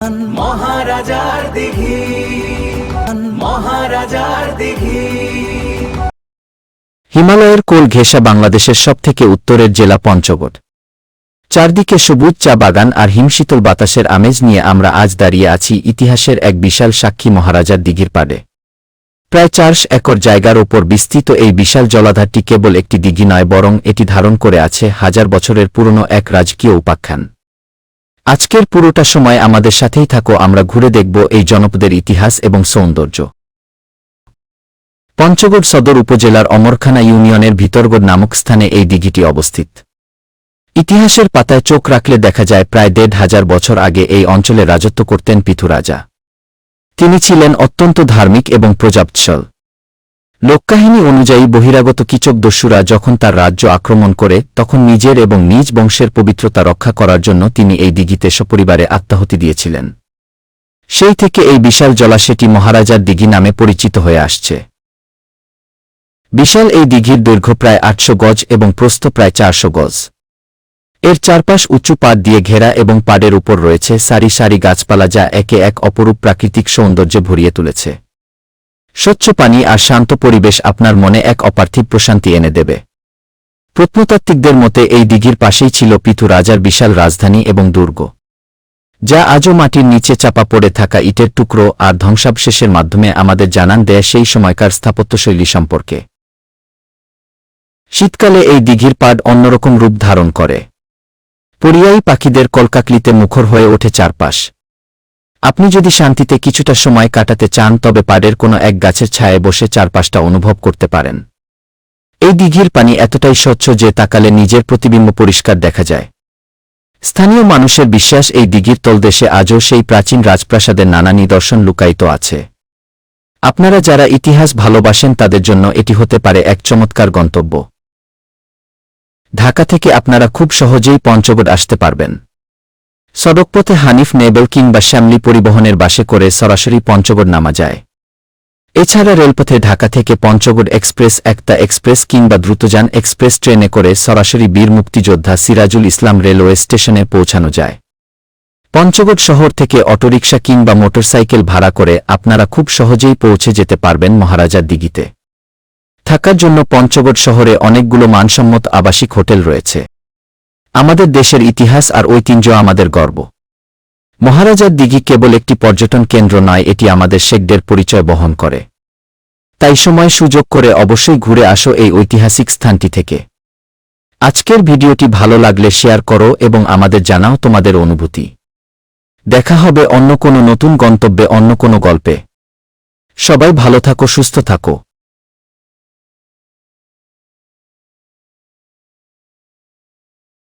মহারাজার দিঘি, মহারাজার দিঘি। হিমালয়ের কোল ঘেঁষা বাংলাদেশের সবথেকে উত্তরের জেলা পঞ্চগড়। চারদিকে সবুজ চা বাগান আর হিমশীতল বাতাসের আমেজ নিয়ে আমরা আজ দাঁড়িয়ে আছি ইতিহাসের এক বিশাল সাক্ষী মহারাজার দিঘির পাড়ে। প্রায় ৪০০ একর জায়গার ওপর বিস্তৃত এই বিশাল জলাধারটি কেবল একটি দিঘি নয়, বরং এটি ধারণ করে আছে হাজার বছরের পুরনো এক রাজকীয় উপাখ্যান। আজকের পুরোটা সময় আমাদের সাথেই থাকো, আমরা ঘুরে দেখব এই জনপদের ইতিহাস এবং সৌন্দর্য। পঞ্চগড় সদর উপজেলার অমরখানা ইউনিয়নের ভিতরগড় নামক স্থানে এই দিঘিটি অবস্থিত। ইতিহাসের পাতায় চোখ রাখলে দেখা যায় প্রায় ১৫০০ বছর আগে এই অঞ্চলে রাজত্ব করতেন পিথু রাজা। তিনি ছিলেন অত্যন্ত ধার্মিক এবং প্রজাপৎসল। লোককাহিনী অনুযায়ী বহিরাগত কিচক দস্যুরা যখন তার রাজ্য আক্রমণ করে, তখন নিজের এবং নিজ বংশের পবিত্রতা রক্ষা করার জন্য তিনি এই দিঘিতে সপরিবারে আত্মাহুতি দিয়েছিলেন। সেই থেকে এই বিশাল জলাশয়টি মহারাজার দিঘি নামে পরিচিত হয়ে আসছে। বিশাল এই দিঘির দৈর্ঘ্য প্রায় ৮০০ গজ এবং প্রস্থ প্রায় ৪০০ গজ। এর চারপাশ উঁচু পাত দিয়ে ঘেরা এবং পাড়ের উপর রয়েছে সারি সারি গাছপালা, যা একে এক অপরূপ প্রাকৃতিক সৌন্দর্যে ভরিয়ে তুলেছে। স্বচ্ছ পানি আর শান্ত পরিবেশ আপনার মনে এক অপার্থিব প্রশান্তি এনে দেবে। প্রত্নতাত্ত্বিকদের মতে এই দিঘির পাশেই ছিল পিথু রাজার বিশাল রাজধানী এবং দুর্গ, যা আজও মাটির নিচে চাপা পড়ে থাকা ইটের টুকরো আর ধ্বংসাবশেষের মাধ্যমে আমাদের জানান দেয় সেই সময়কার স্থাপত্যশৈলী সম্পর্কে। শীতকালে এই দিঘির পাড় অন্যরকম রূপ ধারণ করে। পরিযায়ী পাখিদের কলকাকলিতে মুখর হয়ে ওঠে চারপাশ। আপনি যদি শান্তিতে কিছুটা সময় কাটাতে চান, তবে পাড়ের কোনো এক গাছের ছায়ায় বসে চারপাশটা অনুভব করতে পারেন। এই দিঘির পানি এতটাই স্বচ্ছ যে তাকালে নিজের প্রতিবিম্ব পরিষ্কার দেখা যায়। স্থানীয় মানুষের বিশ্বাস, এই দিঘির তলদেশে আজও সেই প্রাচীন রাজপ্রাসাদের নানা নিদর্শন লুকায়িত আছে। আপনারা যারা ইতিহাস ভালোবাসেন তাদের জন্য এটি হতে পারে এক চমৎকার গন্তব্য। ঢাকা থেকে আপনারা খুব সহজেই পঞ্চগড় আসতে পারবেন। সড়কপথে হানিফ, নেবেল কিংবা শ্যামলী পরিবহনের বাসে করে সরাসরি পঞ্চগড় নামা যায়। এছাড়া রেলপথে ঢাকা থেকে পঞ্চগড় এক্সপ্রেস, একতা এক্সপ্রেস কিংবা দ্রুতযান এক্সপ্রেস ট্রেনে করে সরাসরি বীর মুক্তিযোদ্ধা সিরাজুল ইসলাম রেলওয়ে স্টেশনে পৌঁছানো যায়। পঞ্চগড় শহর থেকে অটোরিকশা কিংবা মোটরসাইকেল ভাড়া করে আপনারা খুব সহজেই পৌঁছে যেতে পারবেন মহারাজার দিঘিতে। থাকার জন্য পঞ্চগড় শহরে অনেকগুলো মানসম্মত আবাসিক হোটেল রয়েছে। আমাদের দেশের ইতিহাস আর ঐতিহ্য আমাদের গর্ব। মহারাজার দিঘি কেবল একটি পর্যটন কেন্দ্র নয়, এটি আমাদের শেখদের পরিচয় বহন করে। তাই সময় সুযোগ করে অবশ্যই ঘুরে আসো এই ঐতিহাসিক স্থানটি থেকে। আজকের ভিডিওটি ভালো লাগলে শেয়ার করো এবং আমাদের জানাও তোমাদের অনুভূতি। দেখা হবে অন্য কোনো নতুন গন্তব্যে, অন্য কোনো গল্পে। সবাই ভালো থাকো, সুস্থ থাকো।